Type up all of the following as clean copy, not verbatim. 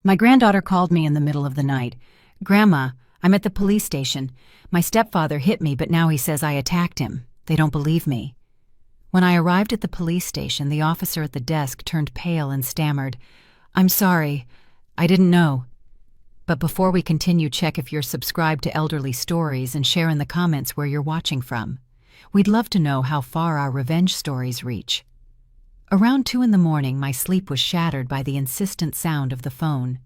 My granddaughter called me in the middle of the night. "Grandma, I'm at the police station. My stepfather hit me, but now he says I attacked him. They don't believe me." When I arrived at the police station, the officer at the desk turned pale and stammered, "I'm sorry. I didn't know." But before we continue, check if you're subscribed to Elderly Stories and share in the comments where you're watching from. We'd love to know how far our revenge stories reach. Around 2 in the morning, my sleep was shattered by the insistent sound of the phone.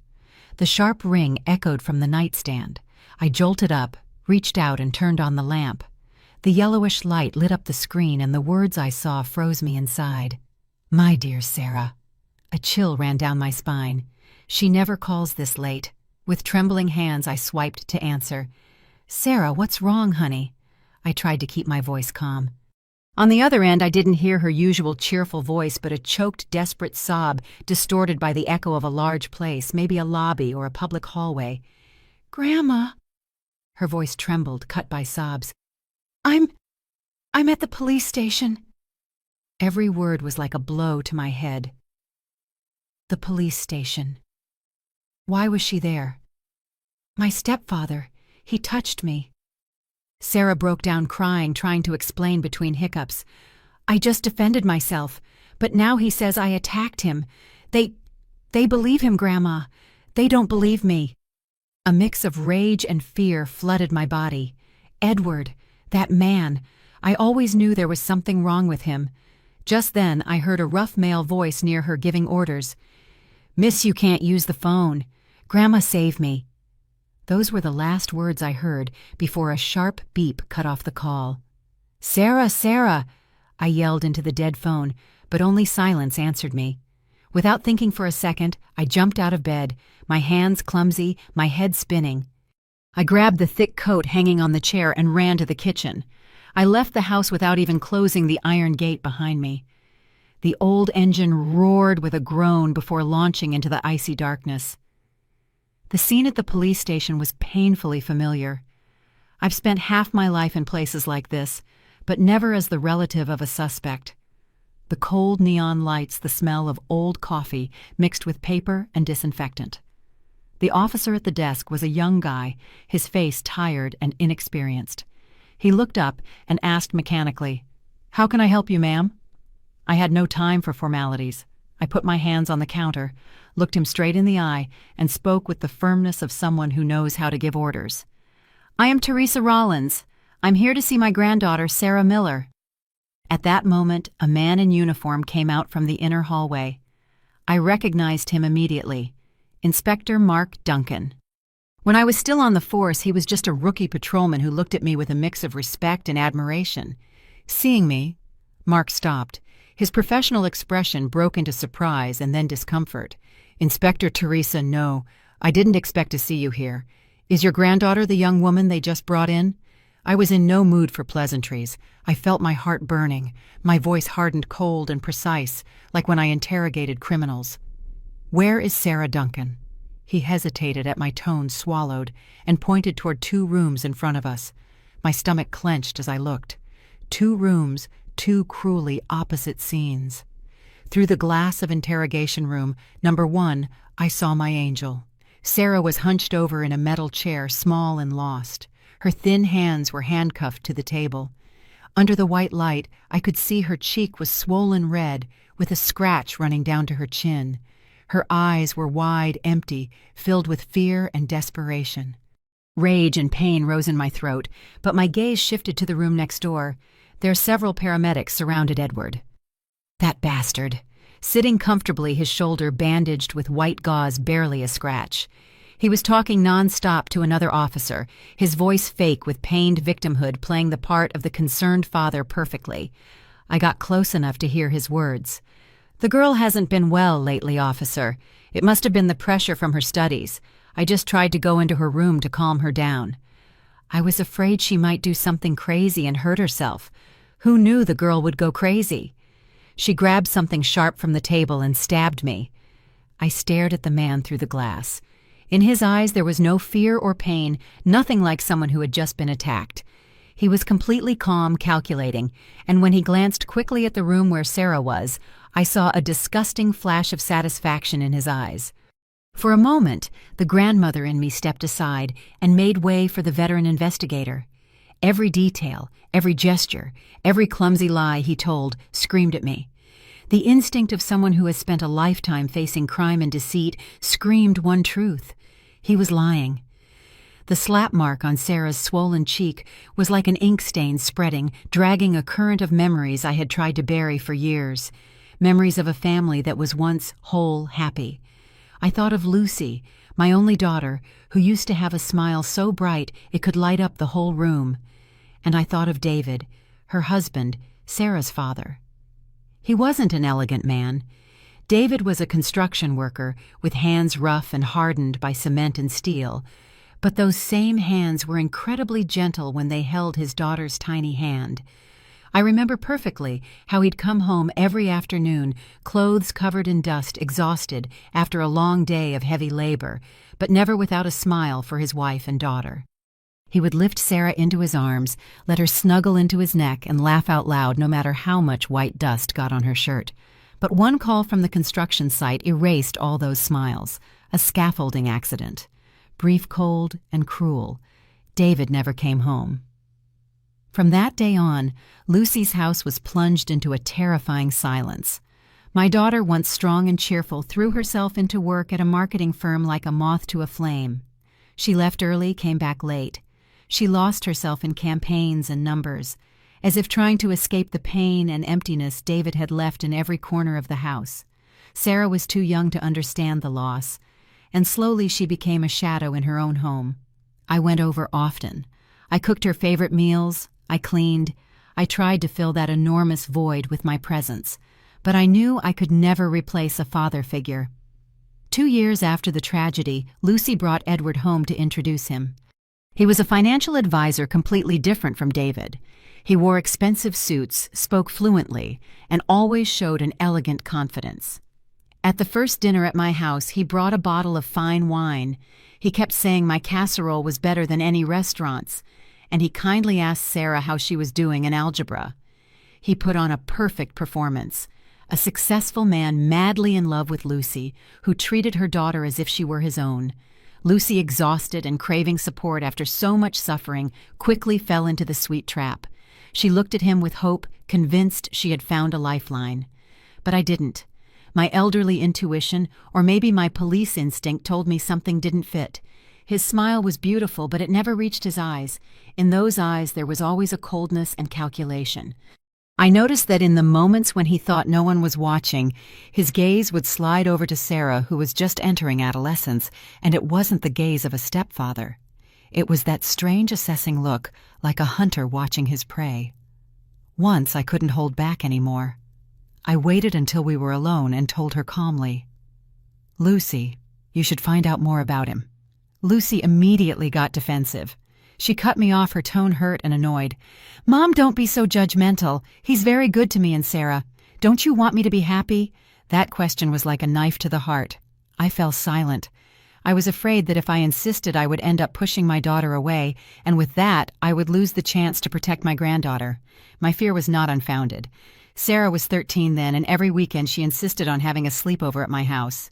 The sharp ring echoed from the nightstand. I jolted up, reached out and turned on the lamp. The yellowish light lit up the screen and the words I saw froze me inside. "My dear Sarah." A chill ran down my spine. She never calls this late. With trembling hands, I swiped to answer. "Sarah, what's wrong, honey?" I tried to keep my voice calm. On the other end, I didn't hear her usual cheerful voice, but a choked, desperate sob distorted by the echo of a large place, maybe a lobby or a public hallway. "Grandma." Her voice trembled, cut by sobs. I'm at the police station." Every word was like a blow to my head. The police station. Why was she there? "My stepfather. He touched me." Sarah broke down crying, trying to explain between hiccups. "I just defended myself, but now he says I attacked him. They believe him, Grandma. They don't believe me." A mix of rage and fear flooded my body. Edward, that man. I always knew there was something wrong with him. Just then, I heard a rough male voice near her giving orders. "Miss, you can't use the phone. Grandma, save me." Those were the last words I heard before a sharp beep cut off the call. "Sarah, Sarah!" I yelled into the dead phone, but only silence answered me. Without thinking for a second, I jumped out of bed, my hands clumsy, my head spinning. I grabbed the thick coat hanging on the chair and ran to the kitchen. I left the house without even closing the iron gate behind me. The old engine roared with a groan before launching into the icy darkness. The scene at the police station was painfully familiar. I've spent half my life in places like this, but never as the relative of a suspect. The cold neon lights, the smell of old coffee mixed with paper and disinfectant. The officer at the desk was a young guy, his face tired and inexperienced. He looked up and asked mechanically, "How can I help you, ma'am?" I had no time for formalities. I put my hands on the counter, looked him straight in the eye, and spoke with the firmness of someone who knows how to give orders. "I am Teresa Rollins. I'm here to see my granddaughter, Sarah Miller." At that moment, a man in uniform came out from the inner hallway. I recognized him immediately. Inspector Mark Duncan. When I was still on the force, he was just a rookie patrolman who looked at me with a mix of respect and admiration. Seeing me, Mark stopped. His professional expression broke into surprise and then discomfort. "Inspector Teresa, no, I didn't expect to see you here. Is your granddaughter the young woman they just brought in?" I was in no mood for pleasantries. I felt my heart burning, my voice hardened cold and precise, like when I interrogated criminals. "Where is Sarah Duncan?" He hesitated at my tone, swallowed, and pointed toward 2 rooms in front of us. My stomach clenched as I looked. 2 rooms, 2 cruelly opposite scenes. Through the glass of interrogation room, number 1, I saw my angel. Sarah was hunched over in a metal chair, small and lost. Her thin hands were handcuffed to the table. Under the white light, I could see her cheek was swollen red, with a scratch running down to her chin. Her eyes were wide, empty, filled with fear and desperation. Rage and pain rose in my throat, but my gaze shifted to the room next door. There several paramedics surrounded Edward. That bastard. Sitting comfortably, his shoulder bandaged with white gauze, barely a scratch. He was talking non-stop to another officer, his voice fake with pained victimhood playing the part of the concerned father perfectly. I got close enough to hear his words. "The girl hasn't been well lately, officer. It must have been the pressure from her studies. I just tried to go into her room to calm her down. I was afraid she might do something crazy and hurt herself. Who knew the girl would go crazy?" She grabbed something sharp from the table and stabbed me. I stared at the man through the glass. In his eyes there was no fear or pain, nothing like someone who had just been attacked. He was completely calm, calculating, and when he glanced quickly at the room where Sarah was, I saw a disgusting flash of satisfaction in his eyes. For a moment, the grandmother in me stepped aside and made way for the veteran investigator. Every detail, every gesture, every clumsy lie he told screamed at me. The instinct of someone who has spent a lifetime facing crime and deceit screamed one truth. He was lying. The slap mark on Sarah's swollen cheek was like an ink stain spreading, dragging a current of memories I had tried to bury for years. Memories of a family that was once whole, happy. I thought of Lucy, my only daughter, who used to have a smile so bright it could light up the whole room. And I thought of David, her husband, Sarah's father. He wasn't an elegant man. David was a construction worker with hands rough and hardened by cement and steel, but those same hands were incredibly gentle when they held his daughter's tiny hand. I remember perfectly how he'd come home every afternoon, clothes covered in dust, exhausted after a long day of heavy labor, but never without a smile for his wife and daughter. He would lift Sarah into his arms, let her snuggle into his neck, and laugh out loud no matter how much white dust got on her shirt. But one call from the construction site erased all those smiles. A scaffolding accident. Brief, cold, and cruel. David never came home. From that day on, Lucy's house was plunged into a terrifying silence. My daughter, once strong and cheerful, threw herself into work at a marketing firm like a moth to a flame. She left early, came back late. She lost herself in campaigns and numbers, as if trying to escape the pain and emptiness David had left in every corner of the house. Sarah was too young to understand the loss, and slowly she became a shadow in her own home. I went over often. I cooked her favorite meals. I cleaned. I tried to fill that enormous void with my presence, but I knew I could never replace a father figure. 2 years after the tragedy, Lucy brought Edward home to introduce him. He was a financial advisor completely different from David. He wore expensive suits, spoke fluently, and always showed an elegant confidence. At the first dinner at my house, he brought a bottle of fine wine. He kept saying my casserole was better than any restaurant's, and he kindly asked Sarah how she was doing in algebra. He put on a perfect performance. A successful man madly in love with Lucy, who treated her daughter as if she were his own. Lucy, exhausted and craving support after so much suffering, quickly fell into the sweet trap. She looked at him with hope, convinced she had found a lifeline. But I didn't. My elderly intuition, or maybe my police instinct, told me something didn't fit. His smile was beautiful, but it never reached his eyes. In those eyes there was always a coldness and calculation. I noticed that in the moments when he thought no one was watching, his gaze would slide over to Sarah, who was just entering adolescence, and it wasn't the gaze of a stepfather. It was that strange assessing look, like a hunter watching his prey. Once I couldn't hold back anymore. I waited until we were alone and told her calmly, "Lucy, you should find out more about him." Lucy immediately got defensive. She cut me off, her tone hurt and annoyed. "Mom, don't be so judgmental. He's very good to me and Sarah. Don't you want me to be happy?" That question was like a knife to the heart. I fell silent. I was afraid that if I insisted, I would end up pushing my daughter away, and with that, I would lose the chance to protect my granddaughter. My fear was not unfounded. Sarah was 13 then, and every weekend she insisted on having a sleepover at my house.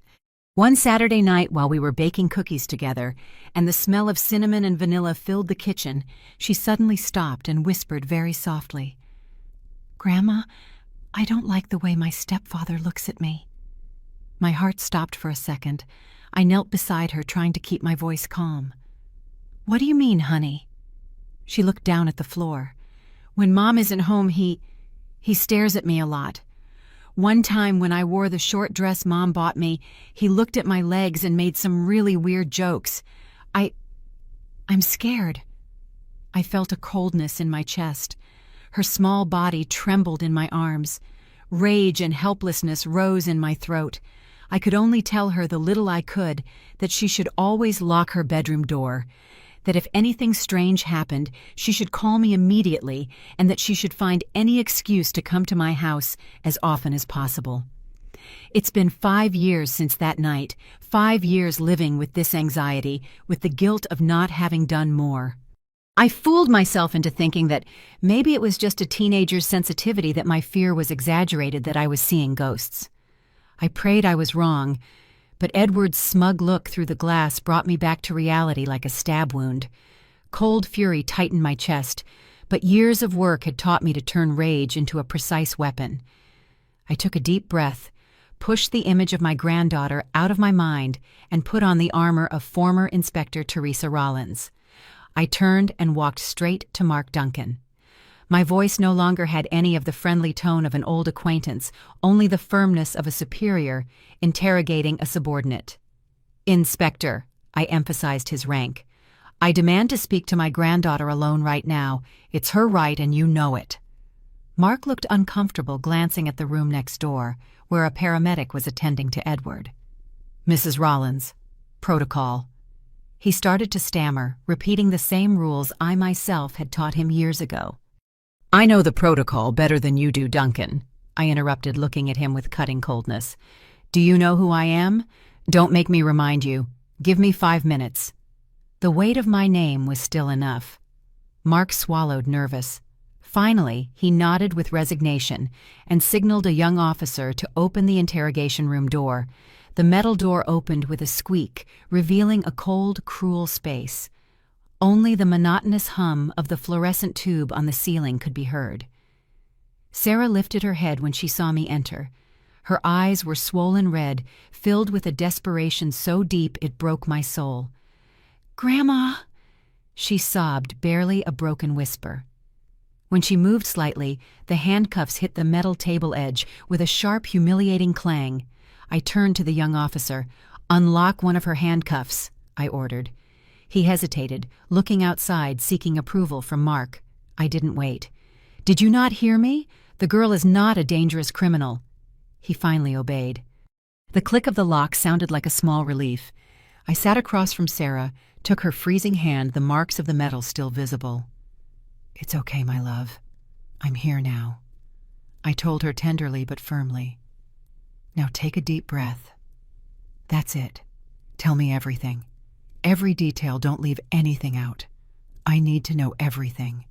One Saturday night, while we were baking cookies together, and the smell of cinnamon and vanilla filled the kitchen, she suddenly stopped and whispered very softly, "Grandma, I don't like the way my stepfather looks at me." My heart stopped for a second. I knelt beside her, trying to keep my voice calm. "What do you mean, honey?" She looked down at the floor. "When Mom isn't home, he stares at me a lot. One time when I wore the short dress Mom bought me, he looked at my legs and made some really weird jokes. I'm scared." I felt a coldness in my chest. Her small body trembled in my arms. Rage and helplessness rose in my throat. I could only tell her the little I could, that she should always lock her bedroom door, that if anything strange happened, she should call me immediately, and that she should find any excuse to come to my house as often as possible. It's been 5 years since that night, 5 years living with this anxiety, with the guilt of not having done more. I fooled myself into thinking that maybe it was just a teenager's sensitivity, that my fear was exaggerated, that I was seeing ghosts. I prayed I was wrong, but Edward's smug look through the glass brought me back to reality like a stab wound. Cold fury tightened my chest, but years of work had taught me to turn rage into a precise weapon. I took a deep breath, pushed the image of my granddaughter out of my mind, and put on the armor of former Inspector Teresa Rollins. I turned and walked straight to Mark Duncan. My voice no longer had any of the friendly tone of an old acquaintance, only the firmness of a superior interrogating a subordinate. "Inspector," I emphasized his rank. "I demand to speak to my granddaughter alone right now. It's her right and you know it." Mark looked uncomfortable, glancing at the room next door, where a paramedic was attending to Edward. "Mrs. Rollins, protocol." He started to stammer, repeating the same rules I myself had taught him years ago. "I know the protocol better than you do, Duncan," I interrupted, looking at him with cutting coldness. "Do you know who I am? Don't make me remind you. Give me 5 minutes." The weight of my name was still enough. Mark swallowed, nervous. Finally, he nodded with resignation and signaled a young officer to open the interrogation room door. The metal door opened with a squeak, revealing a cold, cruel space. Only the monotonous hum of the fluorescent tube on the ceiling could be heard. Sarah lifted her head when she saw me enter. Her eyes were swollen red, filled with a desperation so deep it broke my soul. "Grandma," she sobbed, barely a broken whisper. When she moved slightly, the handcuffs hit the metal table edge with a sharp, humiliating clang. I turned to the young officer. "Unlock one of her handcuffs," I ordered. He hesitated, looking outside, seeking approval from Mark. I didn't wait. "Did you not hear me? The girl is not a dangerous criminal." He finally obeyed. The click of the lock sounded like a small relief. I sat across from Sarah, took her freezing hand, the marks of the metal still visible. "It's okay, my love. I'm here now," I told her tenderly but firmly. "Now take a deep breath. That's it. Tell me everything. Every detail, don't leave anything out. I need to know everything."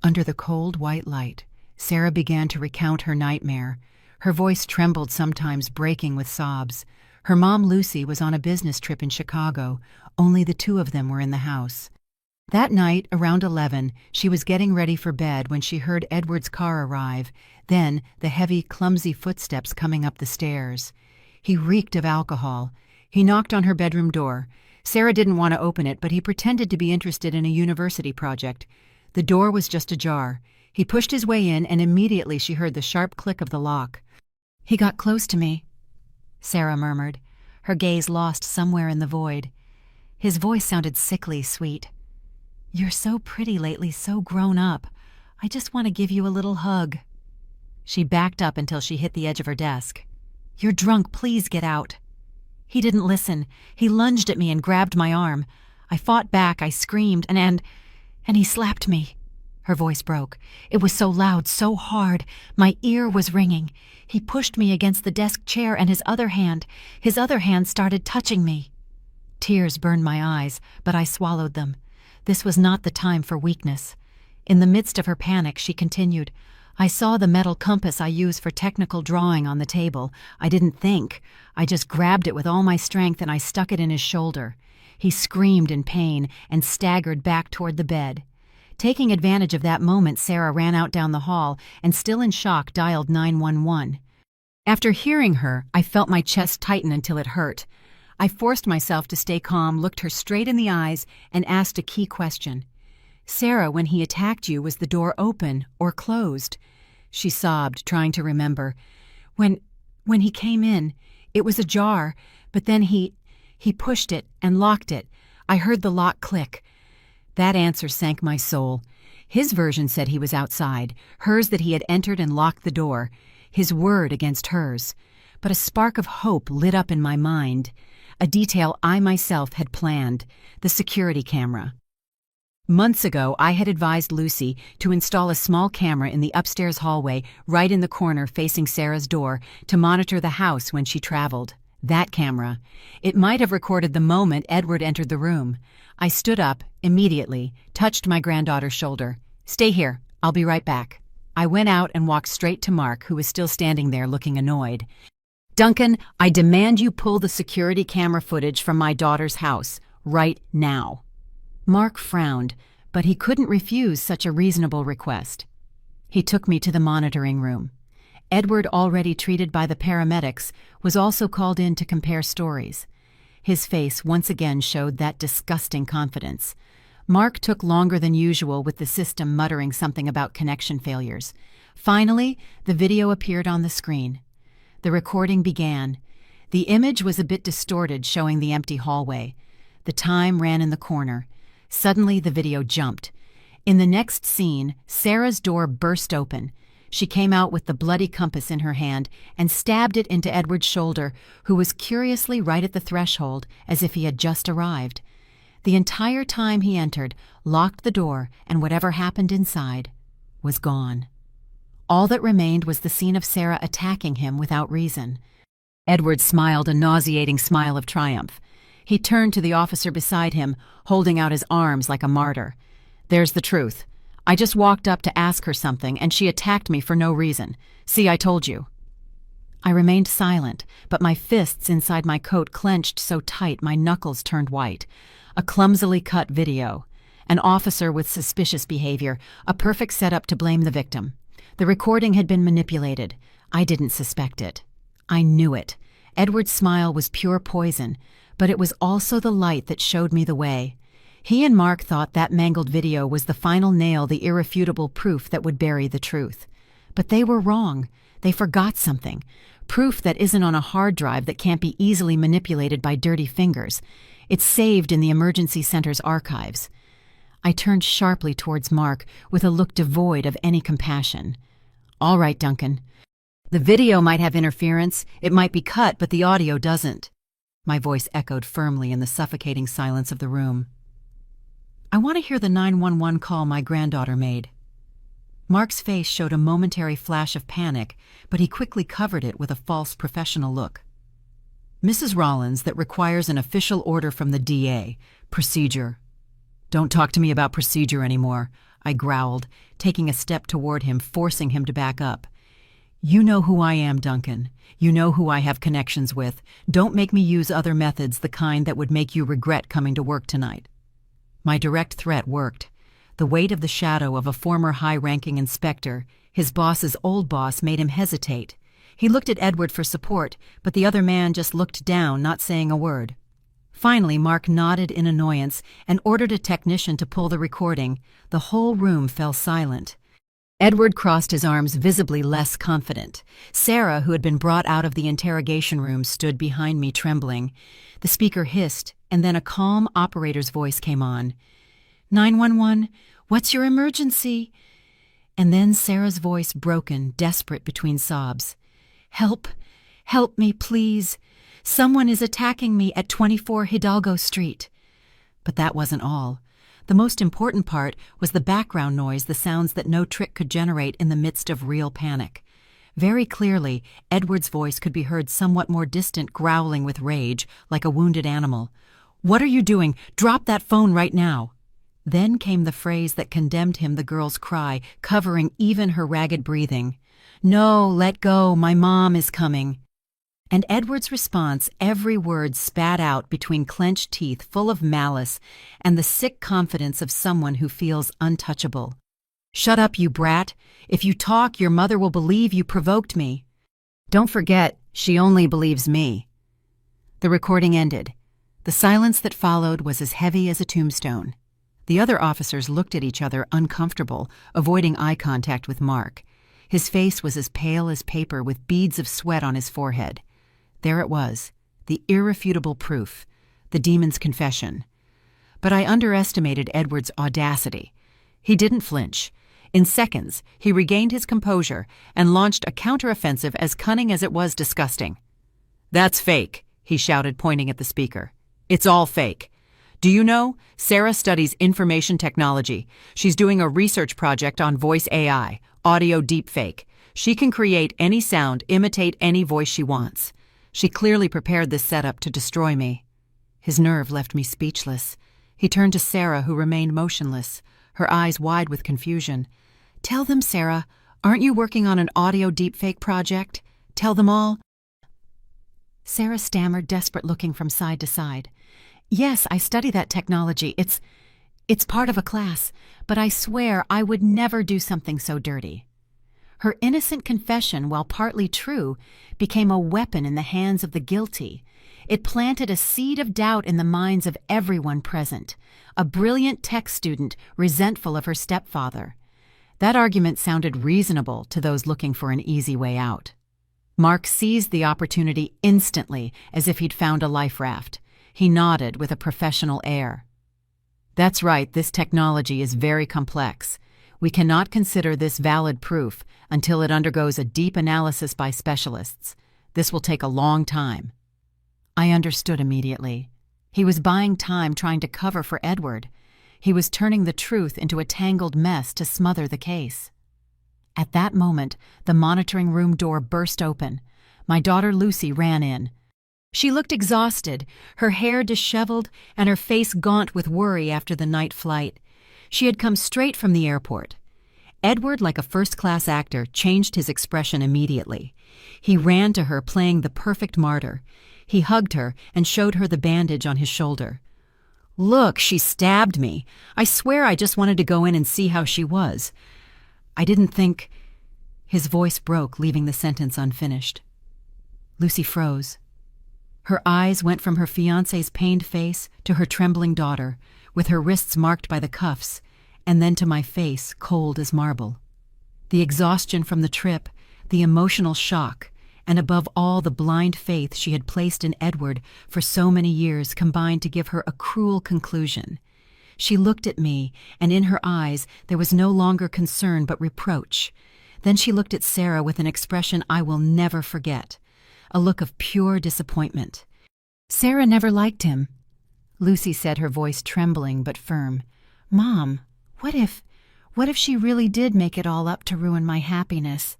Under the cold white light, Sarah began to recount her nightmare. Her voice trembled, sometimes breaking with sobs. Her mom, Lucy, was on a business trip in Chicago. Only the two of them were in the house. That night, around 11, she was getting ready for bed when she heard Edward's car arrive, then the heavy, clumsy footsteps coming up the stairs. He reeked of alcohol. He knocked on her bedroom door. Sarah didn't want to open it, but he pretended to be interested in a university project. The door was just ajar. He pushed his way in, and immediately she heard the sharp click of the lock. "He got close to me," Sarah murmured, her gaze lost somewhere in the void. His voice sounded sickly sweet. "You're so pretty lately, so grown up. I just want to give you a little hug." She backed up until she hit the edge of her desk. "You're drunk, please get out." He didn't listen. He lunged at me and grabbed my arm. I fought back, I screamed, and he slapped me. Her voice broke. It was so loud, so hard. My ear was ringing. He pushed me against the desk chair, and his other hand started touching me. Tears burned my eyes, but I swallowed them. This was not the time for weakness. In the midst of her panic, she continued, "I saw the metal compass I use for technical drawing on the table. I didn't think. I just grabbed it with all my strength and I stuck it in his shoulder." He screamed in pain and staggered back toward the bed. Taking advantage of that moment, Sarah ran out down the hall and, still in shock, dialed 911. After hearing her, I felt my chest tighten until it hurt. I forced myself to stay calm, looked her straight in the eyes, and asked a key question. "Sarah, when he attacked you, was the door open or closed?" She sobbed, trying to remember. When he came in, it was ajar, but then he pushed it and locked it. I heard the lock click." That answer sank my soul. His version said he was outside, hers that he had entered and locked the door, his word against hers. But a spark of hope lit up in my mind. A detail I myself had planned, the security camera. Months ago, I had advised Lucy to install a small camera in the upstairs hallway, right in the corner facing Sarah's door, to monitor the house when she traveled. That camera. It might have recorded the moment Edward entered the room. I stood up, immediately, touched my granddaughter's shoulder. "Stay here. I'll be right back." I went out and walked straight to Mark, who was still standing there looking annoyed. Duncan, I demand you pull the security camera footage from my daughter's house, right now. Mark frowned, but he couldn't refuse such a reasonable request. He took me to the monitoring room. Edward, already treated by the paramedics, was also called in to compare stories. His face once again showed that disgusting confidence. Mark took longer than usual, with the system muttering something about connection failures. Finally, the video appeared on the screen. The recording began. The image was a bit distorted, showing the empty hallway. The time ran in the corner. Suddenly, the video jumped. In the next scene, Sarah's door burst open. She came out with the bloody compass in her hand and stabbed it into Edward's shoulder, who was curiously right at the threshold, as if he had just arrived. The entire time he entered, locked the door, and whatever happened inside was gone. All that remained was the scene of Sarah attacking him without reason. Edward smiled a nauseating smile of triumph. He turned to the officer beside him, holding out his arms like a martyr. "There's the truth. I just walked up to ask her something, and she attacked me for no reason. See, I told you." I remained silent, but my fists inside my coat clenched so tight my knuckles turned white. A clumsily cut video. An officer with suspicious behavior, a perfect setup to blame the victim. The recording had been manipulated. I didn't suspect it. I knew it. Edward's smile was pure poison, but it was also the light that showed me the way. He and Mark thought that mangled video was the final nail, the irrefutable proof that would bury the truth. But they were wrong. They forgot something. Proof that isn't on a hard drive that can't be easily manipulated by dirty fingers. It's saved in the emergency center's archives. I turned sharply towards Mark with a look devoid of any compassion. "All right, Duncan. The video might have interference, it might be cut, but the audio doesn't." My voice echoed firmly in the suffocating silence of the room. "I want to hear the 911 call my granddaughter made." Mark's face showed a momentary flash of panic, but he quickly covered it with a false professional look. "Mrs. Rollins, that requires an official order from the DA. Procedure." "Don't talk to me about procedure anymore," I growled, taking a step toward him, forcing him to back up. "You know who I am, Duncan. You know who I have connections with. Don't make me use other methods, the kind that would make you regret coming to work tonight." My direct threat worked. The weight of the shadow of a former high-ranking inspector, his boss's old boss, made him hesitate. He looked at Edward for support, but the other man just looked down, not saying a word. Finally, Mark nodded in annoyance and ordered a technician to pull the recording. The whole room fell silent. Edward crossed his arms, visibly less confident. Sarah, who had been brought out of the interrogation room, stood behind me, trembling. The speaker hissed, and then a calm operator's voice came on. 911, what's your emergency?" And then Sarah's voice, broken, desperate between sobs. "Help! Help me, please! Someone is attacking me at 24 Hidalgo Street." But that wasn't all. The most important part was the background noise, the sounds that no trick could generate in the midst of real panic. Very clearly, Edward's voice could be heard somewhat more distant, growling with rage, like a wounded animal. "What are you doing? Drop that phone right now!" Then came the phrase that condemned him, the girl's cry, covering even her ragged breathing. "No, let go, my mom is coming." And Edward's response, every word spat out between clenched teeth, full of malice and the sick confidence of someone who feels untouchable. "Shut up, you brat. If you talk, your mother will believe you provoked me. Don't forget, she only believes me." The recording ended. The silence that followed was as heavy as a tombstone. The other officers looked at each other, uncomfortable, avoiding eye contact with Mark. His face was as pale as paper, with beads of sweat on his forehead. There it was, the irrefutable proof, the demon's confession. But I underestimated Edward's audacity. He didn't flinch. In seconds, he regained his composure and launched a counteroffensive as cunning as it was disgusting. "That's fake," he shouted, pointing at the speaker. "It's all fake. Do you know, Sarah studies information technology. She's doing a research project on voice AI, audio deepfake. She can create any sound, imitate any voice she wants. She clearly prepared this setup to destroy me." His nerve left me speechless. He turned to Sarah, who remained motionless, her eyes wide with confusion. "Tell them, Sarah, aren't you working on an audio deepfake project? Tell them all." Sarah stammered, desperate, looking from side to side. Yes, I study that technology. It's part of a class, but I swear I would never do something so dirty. Her innocent confession, while partly true, became a weapon in the hands of the guilty. It planted a seed of doubt in the minds of everyone present, a brilliant tech student resentful of her stepfather. That argument sounded reasonable to those looking for an easy way out. Mark seized the opportunity instantly, as if he'd found a life raft. He nodded with a professional air. That's right, this technology is very complex. We cannot consider this valid proof until it undergoes a deep analysis by specialists. This will take a long time. I understood immediately. He was buying time, trying to cover for Edward. He was turning the truth into a tangled mess to smother the case. At that moment, the monitoring room door burst open. My daughter Lucy ran in. She looked exhausted, her hair disheveled and her face gaunt with worry after the night flight. She had come straight from the airport. Edward, like a first-class actor, changed his expression immediately. He ran to her, playing the perfect martyr. He hugged her and showed her the bandage on his shoulder. "Look, she stabbed me. I swear I just wanted to go in and see how she was. I didn't think—" His voice broke, leaving the sentence unfinished. Lucy froze. Her eyes went from her fiancé's pained face to her trembling daughter, with her wrists marked by the cuffs, and then to my face, cold as marble. The exhaustion from the trip, the emotional shock, and above all the blind faith she had placed in Edward for so many years combined to give her a cruel conclusion. She looked at me, and in her eyes there was no longer concern but reproach. Then she looked at Sarah with an expression I will never forget, a look of pure disappointment. "Sarah never liked him," Lucy said, her voice trembling but firm. "Mom, what if she really did make it all up to ruin my happiness?"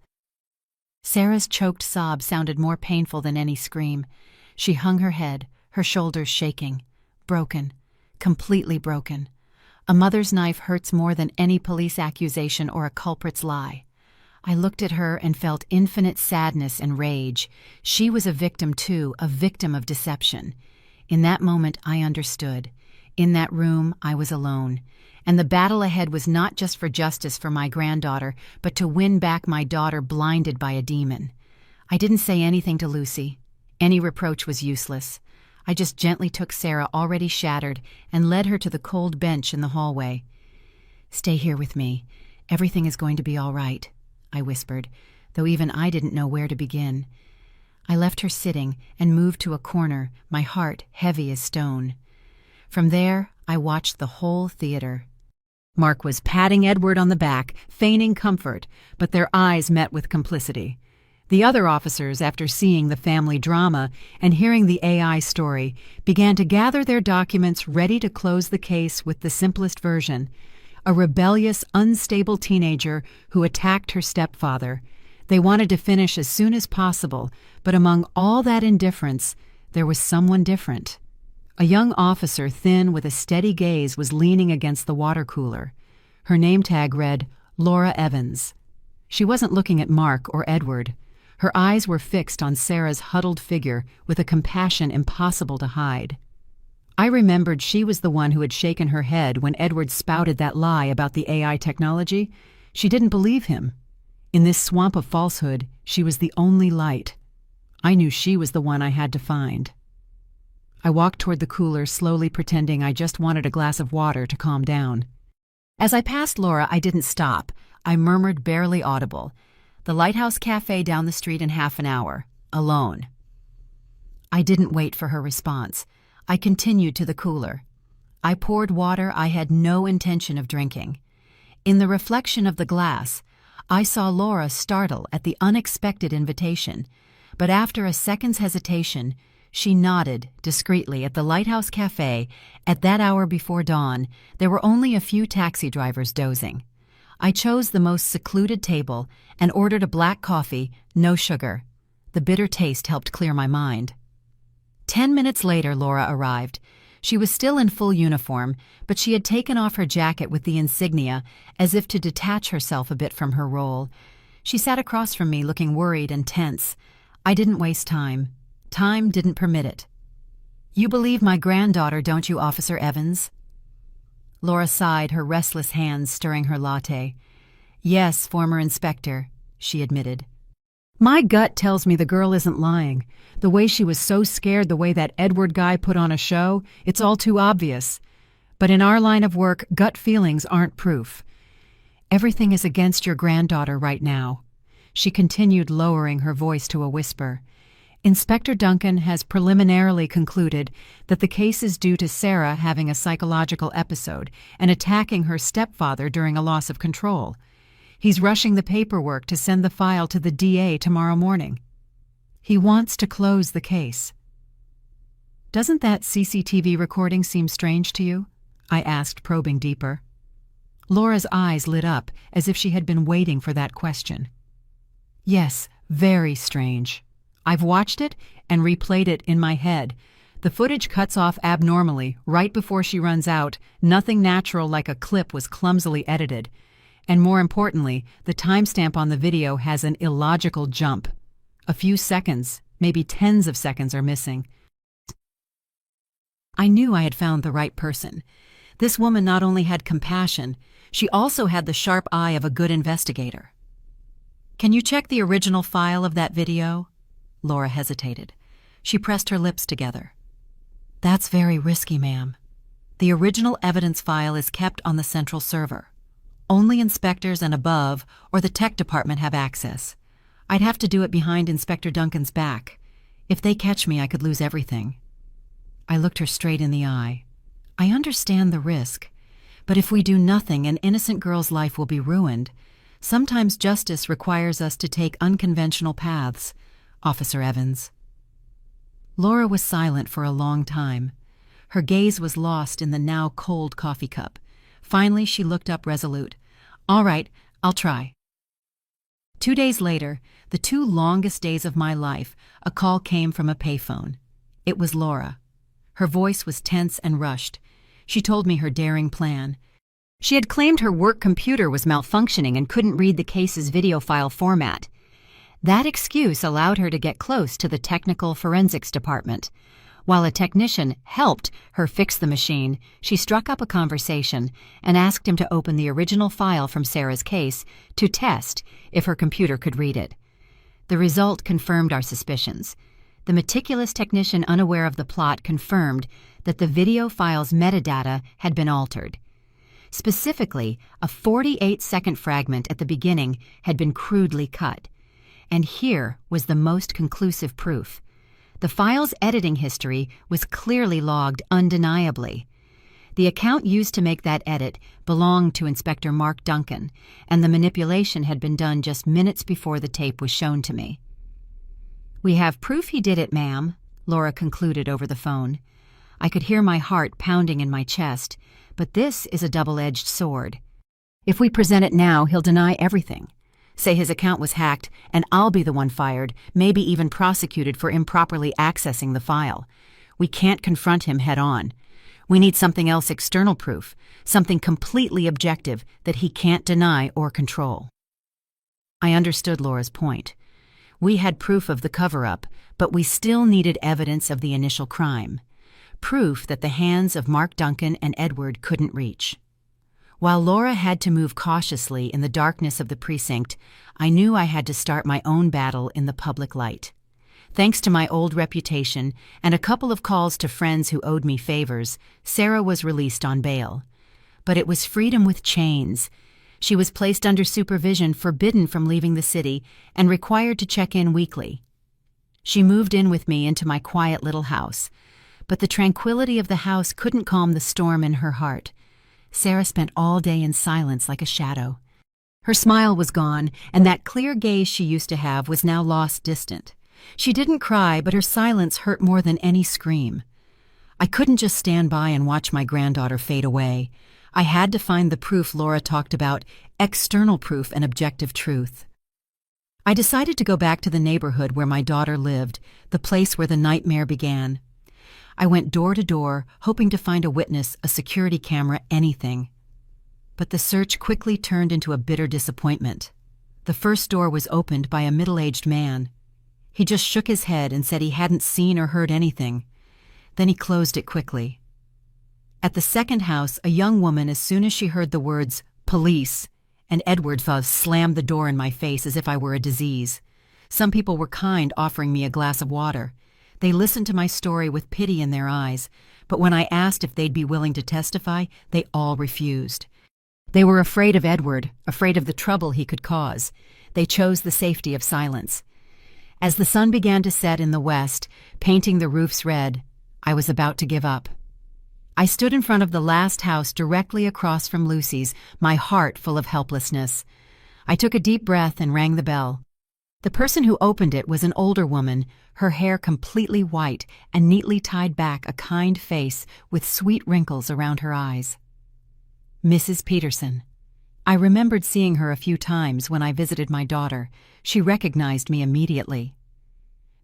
Sarah's choked sob sounded more painful than any scream. She hung her head, her shoulders shaking. Broken, completely broken. A mother's knife hurts more than any police accusation or a culprit's lie. I looked at her and felt infinite sadness and rage. She was a victim too, a victim of deception. In that moment, I understood. In that room, I was alone. And the battle ahead was not just for justice for my granddaughter, but to win back my daughter blinded by a demon. I didn't say anything to Lucy. Any reproach was useless. I just gently took Sarah, already shattered, and led her to the cold bench in the hallway. "Stay here with me. Everything is going to be all right," I whispered, though even I didn't know where to begin. I left her sitting and moved to a corner, my heart heavy as stone. From there, I watched the whole theater. Mark was patting Edward on the back, feigning comfort, but their eyes met with complicity. The other officers, after seeing the family drama and hearing the AI story, began to gather their documents ready to close the case with the simplest version: a rebellious, unstable teenager who attacked her stepfather. They wanted to finish as soon as possible, but among all that indifference, there was someone different. A young officer, thin with a steady gaze, was leaning against the water cooler. Her name tag read, Laura Evans. She wasn't looking at Mark or Edward. Her eyes were fixed on Sarah's huddled figure with a compassion impossible to hide. I remembered she was the one who had shaken her head when Edward spouted that lie about the AI technology. She didn't believe him. In this swamp of falsehood, she was the only light. I knew she was the one I had to find. I walked toward the cooler, slowly pretending I just wanted a glass of water to calm down. As I passed Laura, I didn't stop. I murmured, barely audible, "The Lighthouse Cafe down the street in half an hour. Alone." I didn't wait for her response. I continued to the cooler. I poured water I had no intention of drinking. In the reflection of the glass, I saw Laura startle at the unexpected invitation, but after a second's hesitation, she nodded discreetly. At the Lighthouse Cafe, at that hour before dawn, there were only a few taxi drivers dozing. I chose the most secluded table and ordered a black coffee, no sugar. The bitter taste helped clear my mind. 10 minutes later, Laura arrived. She was still in full uniform, but she had taken off her jacket with the insignia as if to detach herself a bit from her role. She sat across from me, looking worried and tense. I didn't waste time. Time didn't permit it. "You believe my granddaughter, don't you, Officer Evans?" Laura sighed, her restless hands stirring her latte. "Yes, former inspector," she admitted. "My gut tells me the girl isn't lying. The way she was so scared, the way that Edward guy put on a show, it's all too obvious. But in our line of work, gut feelings aren't proof. Everything is against your granddaughter right now." She continued, lowering her voice to a whisper. "Inspector Duncan has preliminarily concluded that the case is due to Sarah having a psychological episode and attacking her stepfather during a loss of control. He's rushing the paperwork to send the file to the DA tomorrow morning. He wants to close the case." "Doesn't that CCTV recording seem strange to you?" I asked, probing deeper. Laura's eyes lit up as if she had been waiting for that question. "Yes, very strange. I've watched it and replayed it in my head. The footage cuts off abnormally right before she runs out. Nothing natural like a clip was clumsily edited. And more importantly, the timestamp on the video has an illogical jump. A few seconds, maybe tens of seconds, are missing." I knew I had found the right person. This woman not only had compassion, she also had the sharp eye of a good investigator. "Can you check the original file of that video?" Laura hesitated. She pressed her lips together. "That's very risky, ma'am. The original evidence file is kept on the central server. Only inspectors and above or the tech department have access. I'd have to do it behind Inspector Duncan's back. If they catch me, I could lose everything." I looked her straight in the eye. "I understand the risk, but if we do nothing, an innocent girl's life will be ruined. Sometimes justice requires us to take unconventional paths, Officer Evans." Laura was silent for a long time. Her gaze was lost in the now cold coffee cup. Finally, she looked up resolute. "All right, I'll try." 2 days later, the 2 longest days of my life, a call came from a payphone. It was Laura. Her voice was tense and rushed. She told me her daring plan. She had claimed her work computer was malfunctioning and couldn't read the case's video file format. That excuse allowed her to get close to the technical forensics department. While a technician helped her fix the machine, she struck up a conversation and asked him to open the original file from Sarah's case to test if her computer could read it. The result confirmed our suspicions. The meticulous technician, unaware of the plot, confirmed that the video file's metadata had been altered. Specifically, a 48-second fragment at the beginning had been crudely cut. And here was the most conclusive proof. The file's editing history was clearly logged undeniably. The account used to make that edit belonged to Inspector Mark Duncan, and the manipulation had been done just minutes before the tape was shown to me. "We have proof he did it, ma'am," Laura concluded over the phone. I could hear my heart pounding in my chest, but this is a double-edged sword. If we present it now, he'll deny everything. Say his account was hacked, and I'll be the one fired, maybe even prosecuted for improperly accessing the file. We can't confront him head-on. We need something else, external proof, something completely objective that he can't deny or control. I understood Laura's point. We had proof of the cover-up, but we still needed evidence of the initial crime. Proof that the hands of Mark Duncan and Edward couldn't reach. While Laura had to move cautiously in the darkness of the precinct, I knew I had to start my own battle in the public light. Thanks to my old reputation and a couple of calls to friends who owed me favors, Sarah was released on bail. But it was freedom with chains. She was placed under supervision, forbidden from leaving the city, and required to check in weekly. She moved in with me into my quiet little house, but the tranquility of the house couldn't calm the storm in her heart. Sarah spent all day in silence like a shadow. Her smile was gone, and that clear gaze she used to have was now lost distant. She didn't cry, but her silence hurt more than any scream. I couldn't just stand by and watch my granddaughter fade away. I had to find the proof Laura talked about, external proof and objective truth. I decided to go back to the neighborhood where my daughter lived, the place where the nightmare began. I went door to door, hoping to find a witness, a security camera, anything. But the search quickly turned into a bitter disappointment. The first door was opened by a middle-aged man. He just shook his head and said he hadn't seen or heard anything. Then he closed it quickly. At the second house, a young woman, as soon as she heard the words, "police," and Edward slammed the door in my face as if I were a disease. Some people were kind, offering me a glass of water. They listened to my story with pity in their eyes, but when I asked if they'd be willing to testify, they all refused. They were afraid of Edward, afraid of the trouble he could cause. They chose the safety of silence. As the sun began to set in the west, painting the roofs red, I was about to give up. I stood in front of the last house directly across from Lucy's, my heart full of helplessness. I took a deep breath and rang the bell. The person who opened it was an older woman, her hair completely white and neatly tied back, a kind face with sweet wrinkles around her eyes. Mrs. Peterson. I remembered seeing her a few times when I visited my daughter. She recognized me immediately.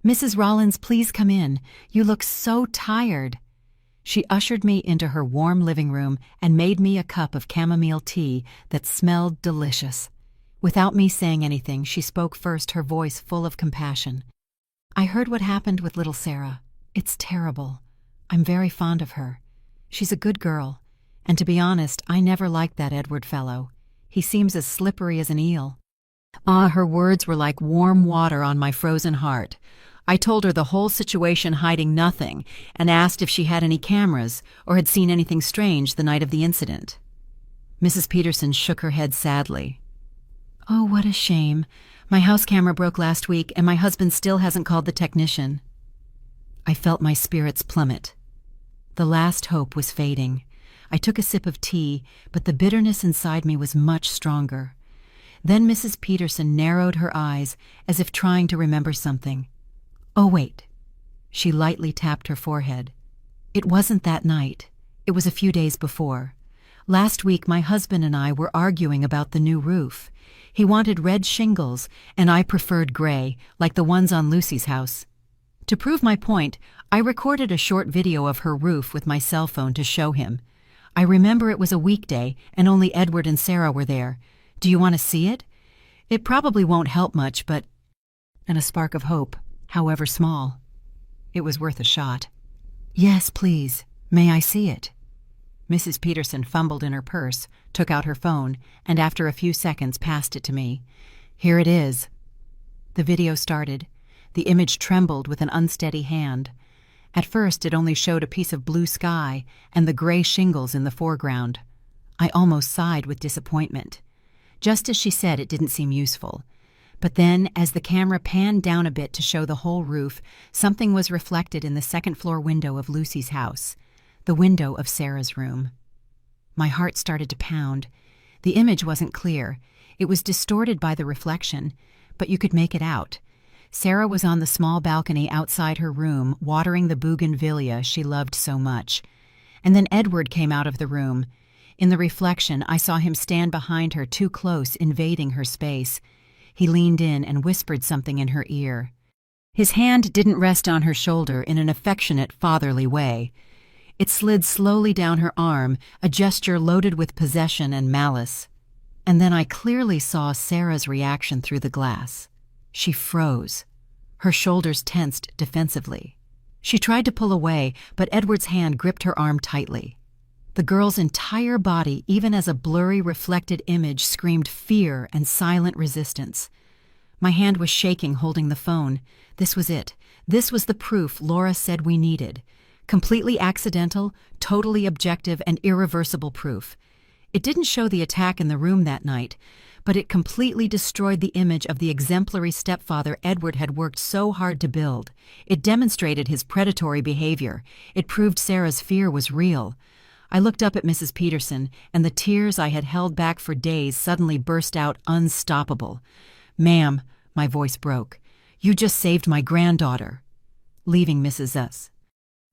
"Mrs. Rollins, please come in. You look so tired." She ushered me into her warm living room and made me a cup of chamomile tea that smelled delicious. Without me saying anything, she spoke first, her voice full of compassion. "I heard what happened with little Sarah. It's terrible. I'm very fond of her. She's a good girl. And to be honest, I never liked that Edward fellow. He seems as slippery as an eel." Her words were like warm water on my frozen heart. I told her the whole situation, hiding nothing, and asked if she had any cameras or had seen anything strange the night of the incident. Mrs. Peterson shook her head sadly. "Oh, what a shame. My house camera broke last week, and my husband still hasn't called the technician." I felt my spirits plummet. The last hope was fading. I took a sip of tea, but the bitterness inside me was much stronger. Then Mrs. Peterson narrowed her eyes as if trying to remember something. "Oh, wait." She lightly tapped her forehead. "It wasn't that night. It was a few days before. Last week my husband and I were arguing about the new roof. He wanted red shingles, and I preferred gray, like the ones on Lucy's house. To prove my point, I recorded a short video of her roof with my cell phone to show him. I remember it was a weekday, and only Edward and Sarah were there. Do you want to see it? It probably won't help much, but..." And a spark of hope, however small. It was worth a shot. "Yes, please. May I see it?" Mrs. Peterson fumbled in her purse, took out her phone, and after a few seconds passed it to me. "Here it is." The video started. The image trembled with an unsteady hand. At first, it only showed a piece of blue sky and the gray shingles in the foreground. I almost sighed with disappointment. Just as she said, it didn't seem useful. But then, as the camera panned down a bit to show the whole roof, something was reflected in the second-floor window of Lucy's house, the window of Sarah's room. My heart started to pound. The image wasn't clear. It was distorted by the reflection, but you could make it out. Sarah was on the small balcony outside her room, watering the bougainvillea she loved so much. And then Edward came out of the room. In the reflection, I saw him stand behind her, too close, invading her space. He leaned in and whispered something in her ear. His hand didn't rest on her shoulder in an affectionate, fatherly way. It slid slowly down her arm, a gesture loaded with possession and malice. And then I clearly saw Sarah's reaction through the glass. She froze. Her shoulders tensed defensively. She tried to pull away, but Edward's hand gripped her arm tightly. The girl's entire body, even as a blurry, reflected image, screamed fear and silent resistance. My hand was shaking, holding the phone. This was it. This was the proof Laura said we needed. Completely accidental, totally objective, and irreversible proof. It didn't show the attack in the room that night, but it completely destroyed the image of the exemplary stepfather Edward had worked so hard to build. It demonstrated his predatory behavior. It proved Sarah's fear was real. I looked up at Mrs. Peterson, and the tears I had held back for days suddenly burst out unstoppable. "Ma'am," my voice broke, "you just saved my granddaughter." Leaving Mrs.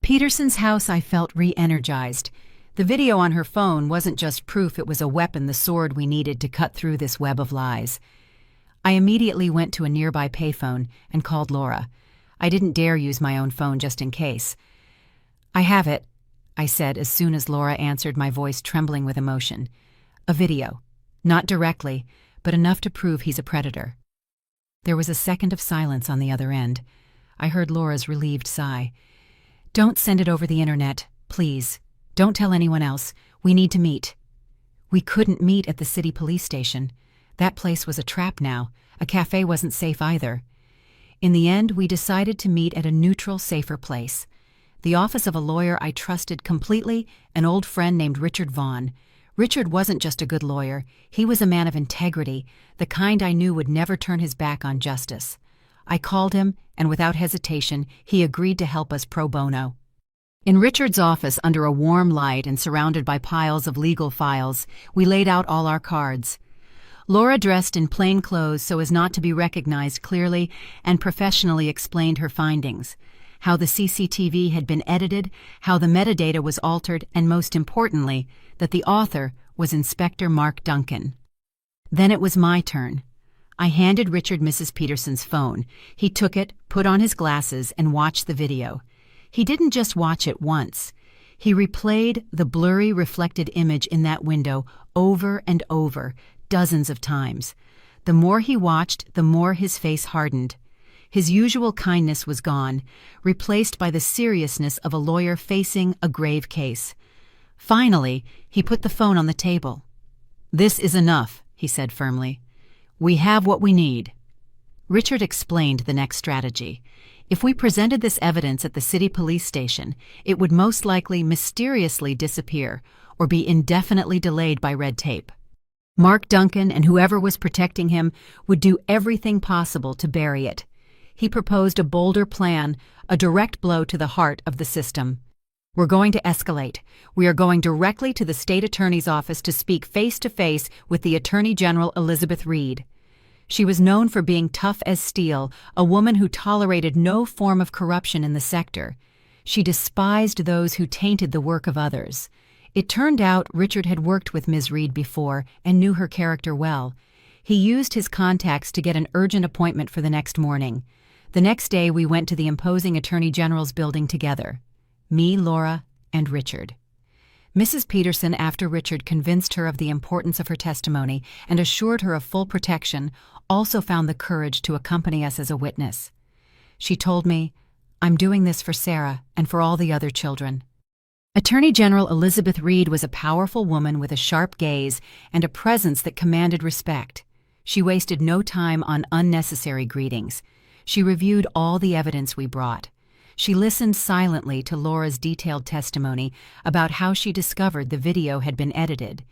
Peterson's house, I felt re-energized. The video on her phone wasn't just proof, it was a weapon, the sword we needed to cut through this web of lies. I immediately went to a nearby payphone and called Laura. I didn't dare use my own phone just in case. "I have it," I said as soon as Laura answered, my voice trembling with emotion. "A video. Not directly, but enough to prove he's a predator." There was a second of silence on the other end. I heard Laura's relieved sigh. "Don't send it over the internet, please. Don't tell anyone else. We need to meet." We couldn't meet at the city police station. That place was a trap now. A cafe wasn't safe either. In the end, we decided to meet at a neutral, safer place. The office of a lawyer I trusted completely, an old friend named Richard Vaughn. Richard wasn't just a good lawyer. He was a man of integrity, the kind I knew would never turn his back on justice. I called him, and without hesitation, he agreed to help us pro bono. In Richard's office, under a warm light and surrounded by piles of legal files, we laid out all our cards. Laura dressed in plain clothes so as not to be recognized clearly and professionally explained her findings, how the CCTV had been edited, how the metadata was altered, and most importantly, that the author was Inspector Mark Duncan. Then it was my turn. I handed Richard Mrs. Peterson's phone. He took it, put on his glasses, and watched the video. He didn't just watch it once. He replayed the blurry reflected image in that window over and over, dozens of times. The more he watched, the more his face hardened. His usual kindness was gone, replaced by the seriousness of a lawyer facing a grave case. Finally, he put the phone on the table. "This is enough," he said firmly. "We have what we need." Richard explained the next strategy. If we presented this evidence at the city police station, it would most likely mysteriously disappear or be indefinitely delayed by red tape. Mark Duncan and whoever was protecting him would do everything possible to bury it. He proposed a bolder plan, a direct blow to the heart of the system. "We're going to escalate. We are going directly to the state attorney's office to speak face-to-face with the Attorney General Elizabeth Reed." She was known for being tough as steel, a woman who tolerated no form of corruption in the sector. She despised those who tainted the work of others. It turned out Richard had worked with Ms. Reed before and knew her character well. He used his contacts to get an urgent appointment for the next morning. The next day we went to the imposing Attorney General's building together. Me, Laura, and Richard. Mrs. Peterson, after Richard convinced her of the importance of her testimony and assured her of full protection, also found the courage to accompany us as a witness. She told me, "I'm doing this for Sarah and for all the other children." Attorney General Elizabeth Reed was a powerful woman with a sharp gaze and a presence that commanded respect. She wasted no time on unnecessary greetings. She reviewed all the evidence we brought. She listened silently to Laura's detailed testimony about how she discovered the video had been edited.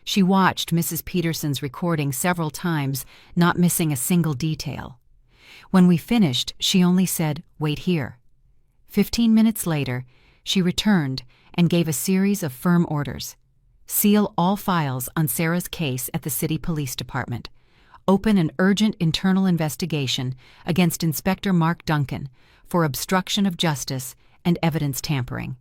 She watched Mrs. Peterson's recording several times, not missing a single detail. When we finished, she only said, "Wait here." 15 minutes later, she returned and gave a series of firm orders. Seal all files on Sarah's case at the city police department. Open an urgent internal investigation against Inspector Mark Duncan for obstruction of justice and evidence tampering.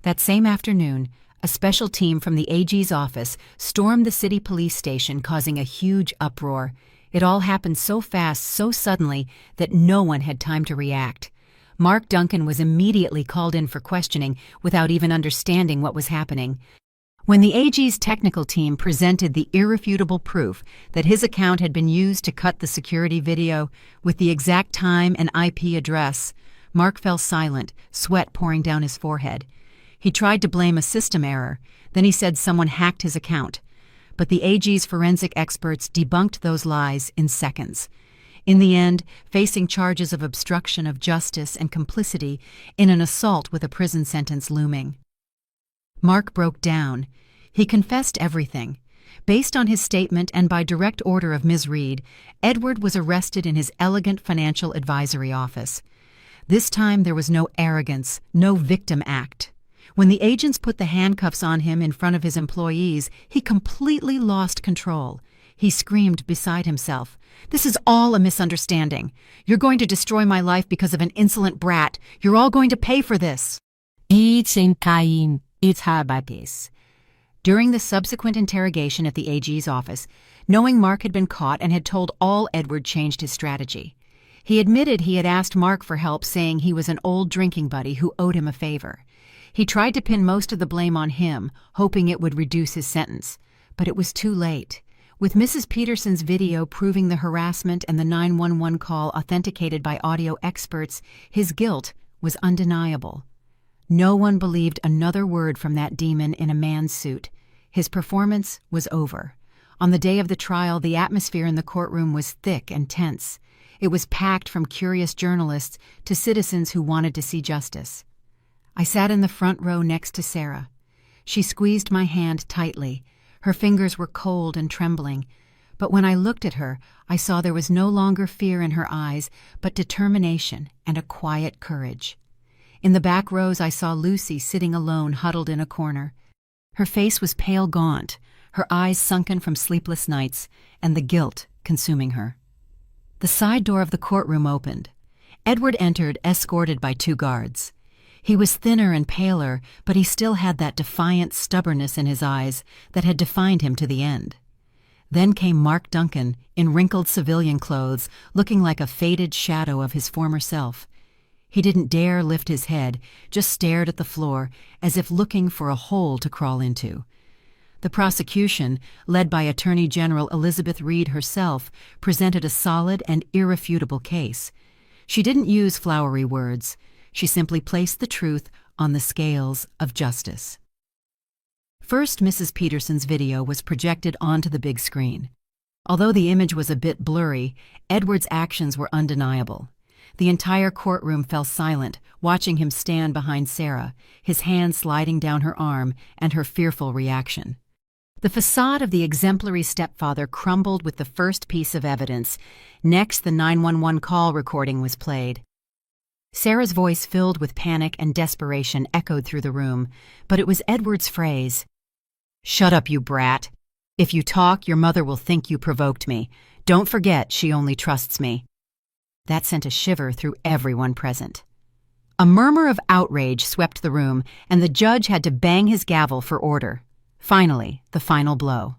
That same afternoon, a special team from the AG's office stormed the city police station, causing a huge uproar. It all happened so fast, so suddenly, that no one had time to react. Mark Duncan was immediately called in for questioning without even understanding what was happening. When the AG's technical team presented the irrefutable proof that his account had been used to cut the security video with the exact time and IP address, Mark fell silent, sweat pouring down his forehead. He tried to blame a system error, then he said someone hacked his account. But the AG's forensic experts debunked those lies in seconds. In the end, facing charges of obstruction of justice and complicity in an assault with a prison sentence looming. Mark broke down. He confessed everything. Based on his statement and by direct order of Ms. Reed, Edward was arrested in his elegant financial advisory office. This time there was no arrogance, no victim act. When the agents put the handcuffs on him in front of his employees, he completely lost control. He screamed beside himself, "This is all a misunderstanding. You're going to destroy my life because of an insolent brat. You're all going to pay for this." It's in Cain. It's Habakis. During the subsequent interrogation at the AG's office, knowing Mark had been caught and had told all, Edward changed his strategy. He admitted he had asked Mark for help, saying he was an old drinking buddy who owed him a favor. He tried to pin most of the blame on him, hoping it would reduce his sentence. But it was too late. With Mrs. Peterson's video proving the harassment and the 911 call authenticated by audio experts, his guilt was undeniable. No one believed another word from that demon in a man's suit. His performance was over. On the day of the trial, the atmosphere in the courtroom was thick and tense. It was packed from curious journalists to citizens who wanted to see justice. I sat in the front row next to Sarah. She squeezed my hand tightly. Her fingers were cold and trembling. But when I looked at her, I saw there was no longer fear in her eyes, but determination and a quiet courage. In the back rows, I saw Lucy sitting alone, huddled in a corner. Her face was pale gaunt, her eyes sunken from sleepless nights, and the guilt consuming her. The side door of the courtroom opened. Edward entered, escorted by 2 guards. He was thinner and paler, but he still had that defiant stubbornness in his eyes that had defined him to the end. Then came Mark Duncan, in wrinkled civilian clothes, looking like a faded shadow of his former self. He didn't dare lift his head, just stared at the floor, as if looking for a hole to crawl into. The prosecution, led by Attorney General Elizabeth Reed herself, presented a solid and irrefutable case. She didn't use flowery words. She simply placed the truth on the scales of justice. First, Mrs. Peterson's video was projected onto the big screen. Although the image was a bit blurry, Edward's actions were undeniable. The entire courtroom fell silent, watching him stand behind Sarah, his hand sliding down her arm, and her fearful reaction. The facade of the exemplary stepfather crumbled with the first piece of evidence. Next, the 911 call recording was played. Sarah's voice, filled with panic and desperation, echoed through the room, but it was Edward's phrase. "Shut up, you brat. If you talk, your mother will think you provoked me. Don't forget, she only trusts me." That sent a shiver through everyone present. A murmur of outrage swept the room, and the judge had to bang his gavel for order. Finally, the final blow.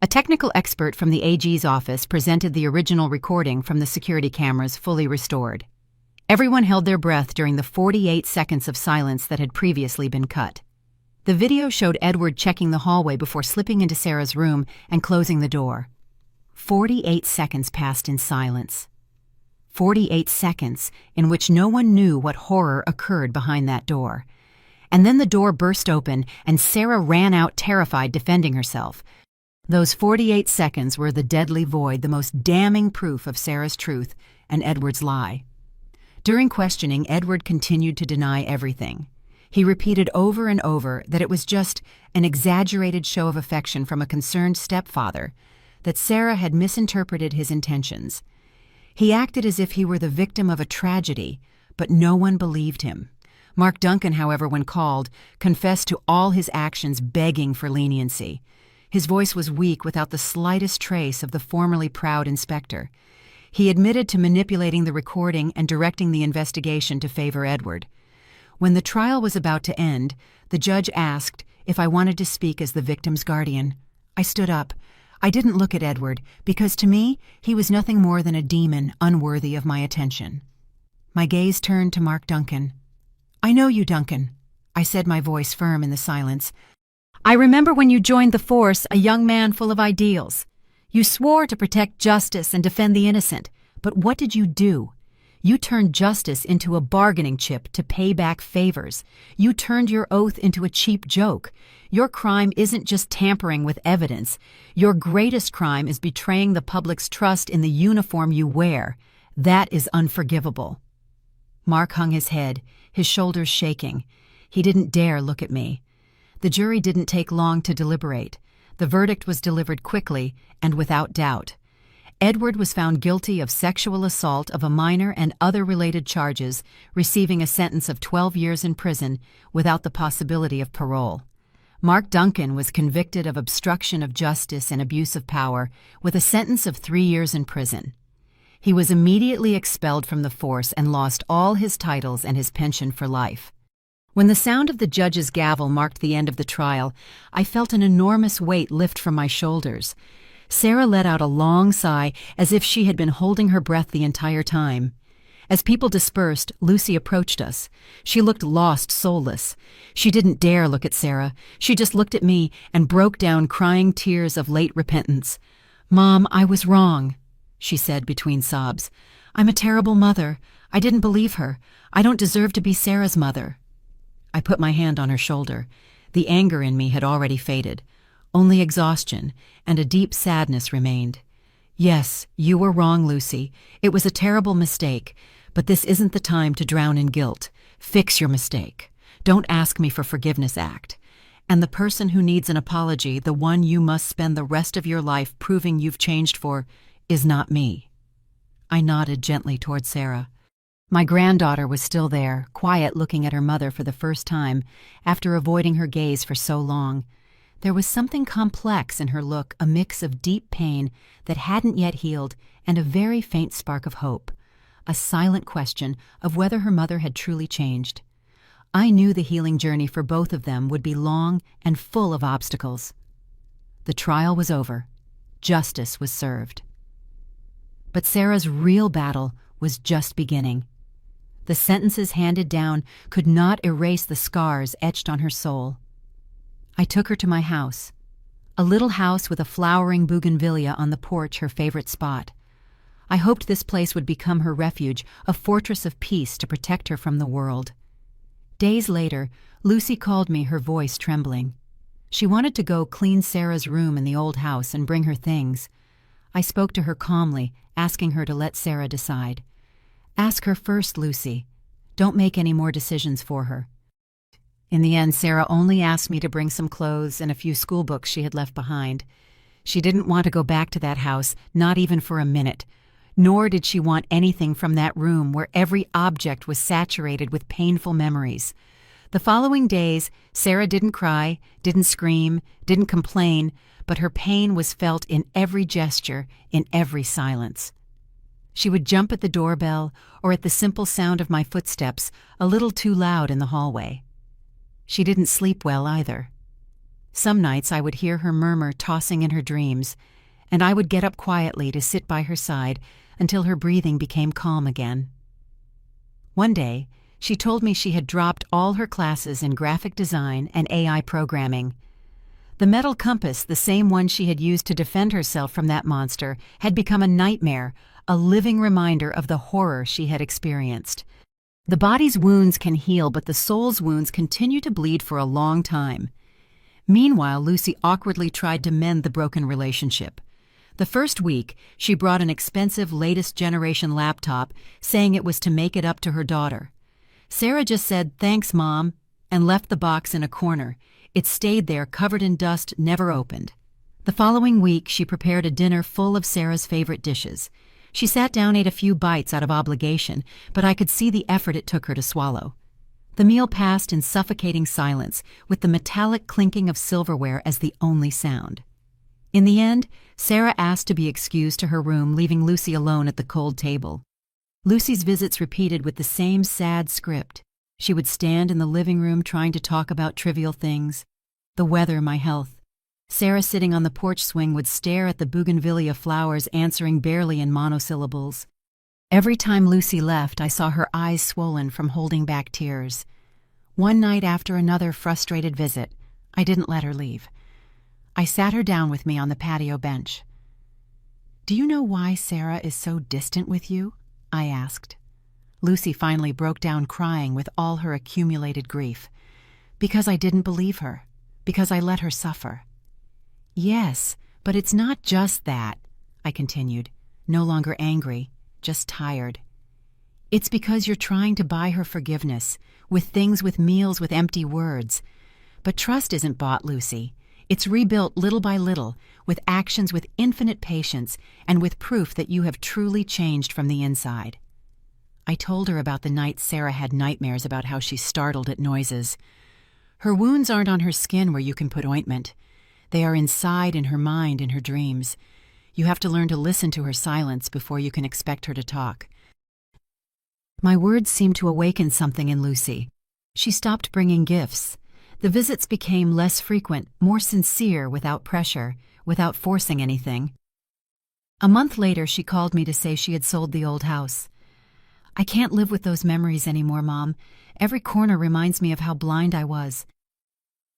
A technical expert from the AG's office presented the original recording from the security cameras, fully restored. Everyone held their breath during the 48 seconds of silence that had previously been cut. The video showed Edward checking the hallway before slipping into Sarah's room and closing the door. 48 seconds passed in silence. 48 seconds in which no one knew what horror occurred behind that door. And then the door burst open, and Sarah ran out, terrified, defending herself. Those 48 seconds were the deadly void, the most damning proof of Sarah's truth and Edward's lie. During questioning, Edward continued to deny everything. He repeated over and over that it was just an exaggerated show of affection from a concerned stepfather, that Sarah had misinterpreted his intentions. He acted as if he were the victim of a tragedy, but no one believed him. Mark Duncan, however, when called, confessed to all his actions, begging for leniency. His voice was weak, without the slightest trace of the formerly proud inspector. He admitted to manipulating the recording and directing the investigation to favor Edward. When the trial was about to end, the judge asked if I wanted to speak as the victim's guardian. I stood up. I didn't look at Edward, because to me, he was nothing more than a demon unworthy of my attention. My gaze turned to Mark Duncan. "I know you, Duncan," I said, my voice firm in the silence. "I remember when you joined the force, a young man full of ideals. You swore to protect justice and defend the innocent, but what did you do? You turned justice into a bargaining chip to pay back favors. You turned your oath into a cheap joke. Your crime isn't just tampering with evidence. Your greatest crime is betraying the public's trust in the uniform you wear. That is unforgivable." Mark hung his head, his shoulders shaking. He didn't dare look at me. The jury didn't take long to deliberate. The verdict was delivered quickly and without doubt. Edward was found guilty of sexual assault of a minor and other related charges, receiving a sentence of 12 years in prison without the possibility of parole. Mark Duncan was convicted of obstruction of justice and abuse of power with a sentence of 3 years in prison. He was immediately expelled from the force and lost all his titles and his pension for life. When the sound of the judge's gavel marked the end of the trial, I felt an enormous weight lift from my shoulders. Sarah let out a long sigh, as if she had been holding her breath the entire time. As people dispersed, Lucy approached us. She looked lost, soulless. She didn't dare look at Sarah. She just looked at me and broke down, crying tears of late repentance. "Mom, I was wrong," she said between sobs. "I'm a terrible mother. I didn't believe her. I don't deserve to be Sarah's mother." I put my hand on her shoulder. The anger in me had already faded. Only exhaustion and a deep sadness remained. "Yes, you were wrong, Lucy. It was a terrible mistake, but this isn't the time to drown in guilt. Fix your mistake. Don't ask me for forgiveness, act. And the person who needs an apology, the one you must spend the rest of your life proving you've changed for, is not me." I nodded gently toward Sarah. My granddaughter was still there, quiet, looking at her mother for the first time, after avoiding her gaze for so long. There was something complex in her look, a mix of deep pain that hadn't yet healed and a very faint spark of hope, a silent question of whether her mother had truly changed. I knew the healing journey for both of them would be long and full of obstacles. The trial was over. Justice was served. But Sarah's real battle was just beginning. The sentences handed down could not erase the scars etched on her soul. I took her to my house, a little house with a flowering bougainvillea on the porch, her favorite spot. I hoped this place would become her refuge, a fortress of peace to protect her from the world. Days later, Lucy called me, her voice trembling. She wanted to go clean Sarah's room in the old house and bring her things. I spoke to her calmly, asking her to let Sarah decide. "Ask her first, Lucy. Don't make any more decisions for her." In the end, Sarah only asked me to bring some clothes and a few school books she had left behind. She didn't want to go back to that house, not even for a minute. Nor did she want anything from that room where every object was saturated with painful memories. The following days, Sarah didn't cry, didn't scream, didn't complain, but her pain was felt in every gesture, in every silence. She would jump at the doorbell or at the simple sound of my footsteps, a little too loud in the hallway. She didn't sleep well either. Some nights I would hear her murmur tossing in her dreams, and I would get up quietly to sit by her side until her breathing became calm again. One day, she told me she had dropped all her classes in graphic design and AI programming. The metal compass, the same one she had used to defend herself from that monster, had become a nightmare, a living reminder of the horror she had experienced. The body's wounds can heal, but the soul's wounds continue to bleed for a long time. Meanwhile, Lucy awkwardly tried to mend the broken relationship. The first week, she brought an expensive latest generation laptop, saying it was to make it up to her daughter. Sarah just said, "Thanks, Mom," and left the box in a corner. It stayed there, covered in dust, never opened. The following week, she prepared a dinner full of Sarah's favorite dishes. She sat down, ate a few bites out of obligation, but I could see the effort it took her to swallow. The meal passed in suffocating silence, with the metallic clinking of silverware as the only sound. In the end, Sarah asked to be excused to her room, leaving Lucy alone at the cold table. Lucy's visits repeated with the same sad script. She would stand in the living room trying to talk about trivial things, the weather, my health. Sarah, sitting on the porch swing, would stare at the bougainvillea flowers, answering barely in monosyllables. Every time Lucy left, I saw her eyes swollen from holding back tears. One night after another frustrated visit, I didn't let her leave. I sat her down with me on the patio bench. "Do you know why Sarah is so distant with you?" I asked. Lucy finally broke down crying with all her accumulated grief. "Because I didn't believe her. Because I let her suffer." "Yes, but it's not just that," I continued, no longer angry, just tired. "It's because you're trying to buy her forgiveness, with things, with meals, with empty words. But trust isn't bought, Lucy. It's rebuilt little by little, with actions, with infinite patience, and with proof that you have truly changed from the inside." I told her about the night Sarah had nightmares about how she startled at noises. Her wounds aren't on her skin where you can put ointment. They are inside, in her mind, in her dreams. You have to learn to listen to her silence before you can expect her to talk. My words seemed to awaken something in Lucy. She stopped bringing gifts. The visits became less frequent, more sincere, without pressure, without forcing anything. A month later, she called me to say she had sold the old house. "I can't live with those memories anymore, Mom. Every corner reminds me of how blind I was."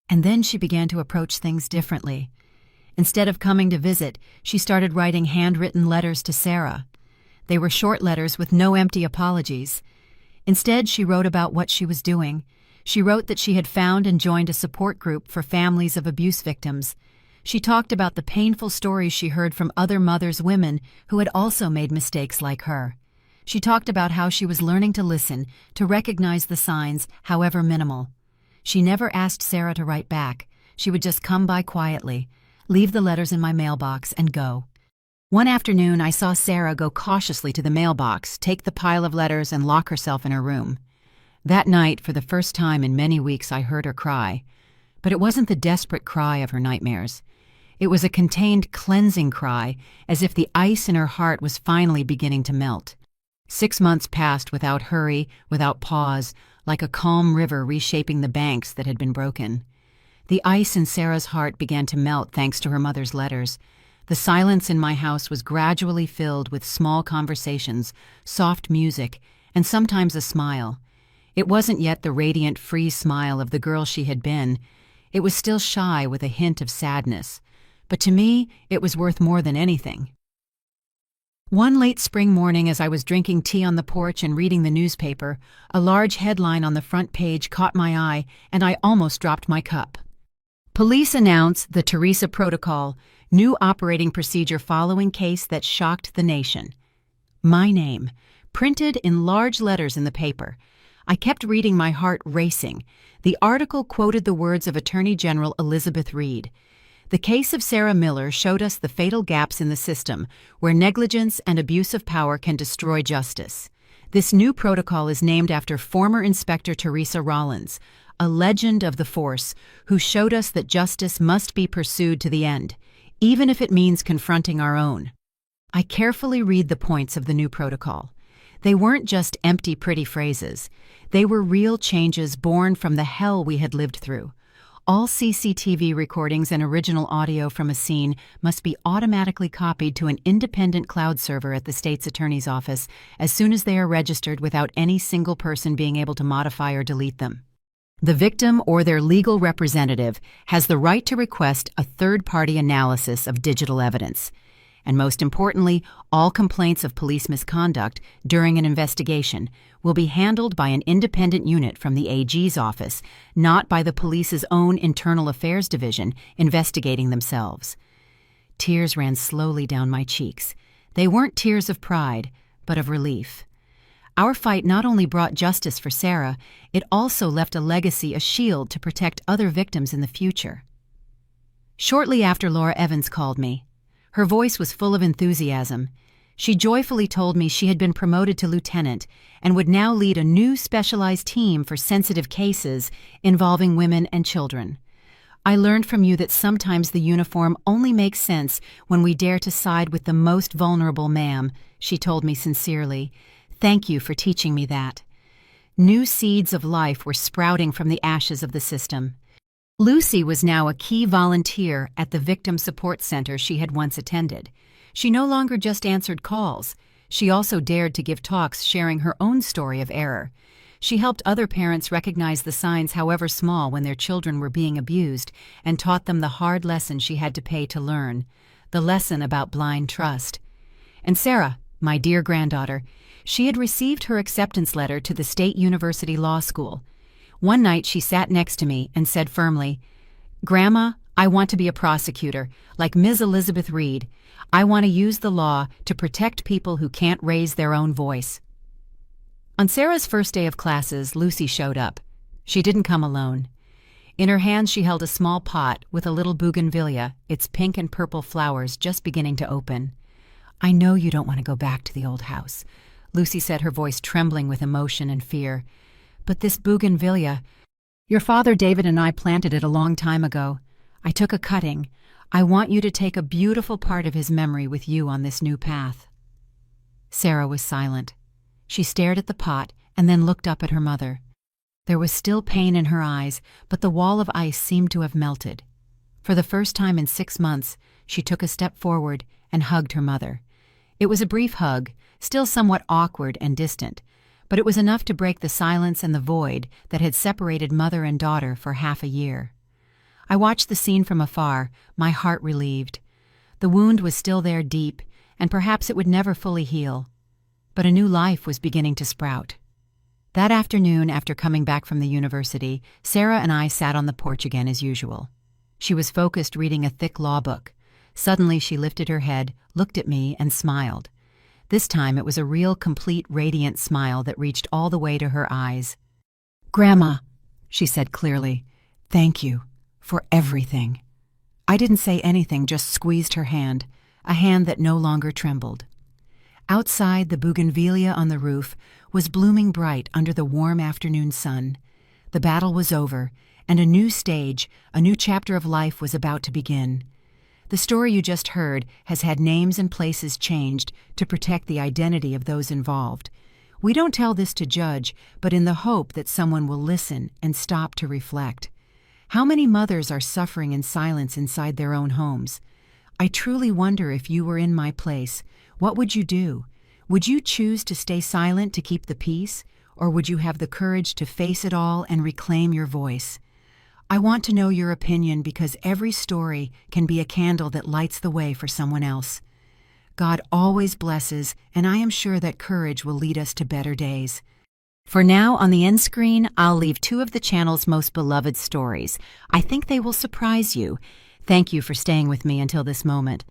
And then she began to approach things differently. Instead of coming to visit, she started writing handwritten letters to Sarah. They were short letters with no empty apologies. Instead, she wrote about what she was doing. She wrote that she had found and joined a support group for families of abuse victims. She talked about the painful stories she heard from other mothers, women who had also made mistakes like her. She talked about how she was learning to listen, to recognize the signs, however minimal. She never asked Sarah to write back. She would just come by quietly, leave the letters in my mailbox, and go. One afternoon, I saw Sarah go cautiously to the mailbox, take the pile of letters, and lock herself in her room. That night, for the first time in many weeks, I heard her cry. But it wasn't the desperate cry of her nightmares. It was a contained, cleansing cry, as if the ice in her heart was finally beginning to melt. 6 months passed without hurry, without pause, like a calm river reshaping the banks that had been broken. The ice in Sarah's heart began to melt thanks to her mother's letters. The silence in my house was gradually filled with small conversations, soft music, and sometimes a smile. It wasn't yet the radiant, free smile of the girl she had been. It was still shy with a hint of sadness. But to me, it was worth more than anything. One late spring morning, as I was drinking tea on the porch and reading the newspaper, a large headline on the front page caught my eye, and I almost dropped my cup. Police announce the Teresa Protocol, new operating procedure following case that shocked the nation. My name, printed in large letters in the paper. I kept reading, my heart racing. The article quoted the words of Attorney General Elizabeth Reed. The case of Sarah Miller showed us the fatal gaps in the system, where negligence and abuse of power can destroy justice. This new protocol is named after former Inspector Teresa Rollins, a legend of the force, who showed us that justice must be pursued to the end, even if it means confronting our own. I carefully read the points of the new protocol. They weren't just empty, pretty phrases. They were real changes born from the hell we had lived through. All CCTV recordings and original audio from a scene must be automatically copied to an independent cloud server at the state's attorney's office as soon as they are registered, without any single person being able to modify or delete them. The victim or their legal representative has the right to request a third-party analysis of digital evidence. And most importantly, all complaints of police misconduct during an investigation will be handled by an independent unit from the AG's office, not by the police's own internal affairs division investigating themselves. Tears ran slowly down my cheeks. They weren't tears of pride, but of relief. Our fight not only brought justice for Sarah, it also left a legacy, a shield to protect other victims in the future. Shortly after, Laura Evans called me. Her voice was full of enthusiasm. She joyfully told me she had been promoted to lieutenant and would now lead a new specialized team for sensitive cases involving women and children. I learned from you that sometimes the uniform only makes sense when we dare to side with the most vulnerable, ma'am, she told me sincerely. Thank you for teaching me that. New seeds of life were sprouting from the ashes of the system. Lucy was now a key volunteer at the Victim Support Center she had once attended. She no longer just answered calls. She also dared to give talks sharing her own story of error. She helped other parents recognize the signs, however small, when their children were being abused, and taught them the hard lesson she had to pay to learn, the lesson about blind trust. And Sarah, my dear granddaughter, she had received her acceptance letter to the State University Law School. One night she sat next to me and said firmly, "Grandma, I want to be a prosecutor, like Ms. Elizabeth Reed. I want to use the law to protect people who can't raise their own voice." On Sarah's first day of classes, Lucy showed up. She didn't come alone. In her hands she held a small pot with a little bougainvillea, its pink and purple flowers just beginning to open. "I know you don't want to go back to the old house," Lucy said, her voice trembling with emotion and fear. "But this bougainvillea, your father David and I planted it a long time ago. I took a cutting. I want you to take a beautiful part of his memory with you on this new path." Sarah was silent. She stared at the pot and then looked up at her mother. There was still pain in her eyes, but the wall of ice seemed to have melted. For the first time in 6 months, she took a step forward and hugged her mother. It was a brief hug, still somewhat awkward and distant, but it was enough to break the silence and the void that had separated mother and daughter for half a year. I watched the scene from afar, my heart relieved. The wound was still there deep, and perhaps it would never fully heal. But a new life was beginning to sprout. That afternoon, after coming back from the university, Sarah and I sat on the porch again as usual. She was focused reading a thick law book. Suddenly she lifted her head, looked at me, and smiled. This time it was a real, complete, radiant smile that reached all the way to her eyes. "Grandma," she said clearly, "thank you for everything." I didn't say anything, just squeezed her hand, a hand that no longer trembled. Outside, the bougainvillea on the roof was blooming bright under the warm afternoon sun. The battle was over, and a new stage, a new chapter of life was about to begin. The story you just heard has had names and places changed to protect the identity of those involved. We don't tell this to judge, but in the hope that someone will listen and stop to reflect. How many mothers are suffering in silence inside their own homes? I truly wonder, if you were in my place, what would you do? Would you choose to stay silent to keep the peace, or would you have the courage to face it all and reclaim your voice? I want to know your opinion, because every story can be a candle that lights the way for someone else. God always blesses, and I am sure that courage will lead us to better days. For now, on the end screen, I'll leave 2 of the channel's most beloved stories. I think they will surprise you. Thank you for staying with me until this moment.